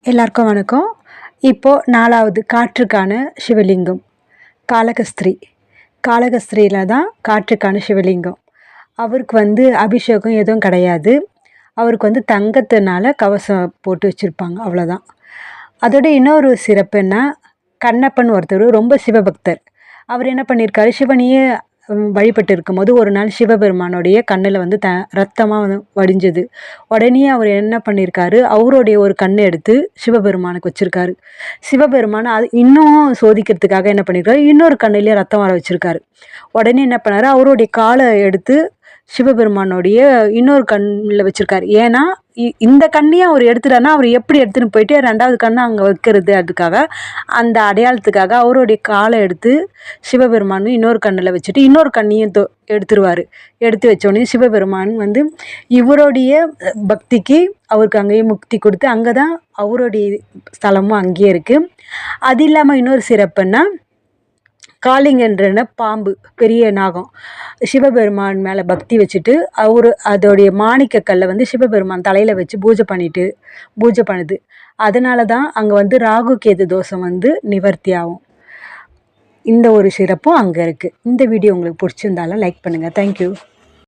எல்லாருக்கும் வணக்கம். இப்போ 4வது காற்றுக்கான சிவலிங்கம் காளகஸ்திரி. காளகஸ்திரியில தான் காற்றுக்கான சிவலிங்கம். அவருக்கு அபிஷேகம் எதுவும் கிடையாது. அவருக்கு தங்கத்தினால கவசம் போட்டு வச்சுருப்பாங்க, அவ்வளோதான். அதோட இன்னொரு சிறப்புன்னா, கண்ணப்பன் ஒருத்தர் ரொம்ப சிவபக்தர். அவர் என்ன பண்ணியிருக்காரு, சிவனையே வழிபட்டு இருக்கும்போது ஒரு நாள் சிவபெருமானுடைய கண்ணில் ரத்தமாக வடிஞ்சது. உடனே அவர் என்ன பண்ணியிருக்காரு, அவருடைய ஒரு கண்ணை எடுத்து சிவபெருமானுக்கு வச்சுருக்காரு. சிவபெருமான் அது இன்னும் சோதிக்கிறதுக்காக என்ன பண்ணியிருக்காரு, இன்னொரு கண்ணிலேயே ரத்தம் வர வச்சுருக்காரு. உடனே என்ன பண்ணாரு, அவருடைய காலை எடுத்து சிவபெருமானுடைய இன்னொரு கண்ணில் வச்சுருக்காரு. ஏன்னா இந்த கண்ணையும் அவர் எடுத்துட்டாருன்னா அவர் எப்படி எடுத்துன்னு போயிட்டு 2வது கண்ணை அங்கே வைக்கிறது, அதுக்காக அந்த அடையாளத்துக்காக அவருடைய காலை எடுத்து சிவபெருமானும் இன்னொரு கண்ணில் வச்சுட்டு இன்னொரு கண்ணையும் எடுத்துருவார். எடுத்து வச்சோடனே சிவபெருமான் இவருடைய பக்திக்கு அவருக்கு அங்கேயே முக்தி கொடுத்து அங்கே தான் அவருடைய ஸ்தலமும் அங்கேயே இருக்குது. அது இல்லாமல் இன்னொரு சிறப்புன்னா, காளிங்கன்றன பாம்பு, பெரிய நாகம், சிவபெருமான் மேலே பக்தி வச்சுட்டு அதோடைய மாணிக்கக்கல்லை சிவபெருமான் தலையில் வச்சு பூஜை பண்ணுது. அதனால தான் அங்கே ராகு கேது தோஷம் நிவர்த்தி ஆகும். இந்த ஒரு சிறப்பும் அங்கே இருக்குது. இந்த வீடியோ உங்களுக்கு பிடிச்சிருந்தாலும் லைக் பண்ணுங்கள். தேங்க்யூ.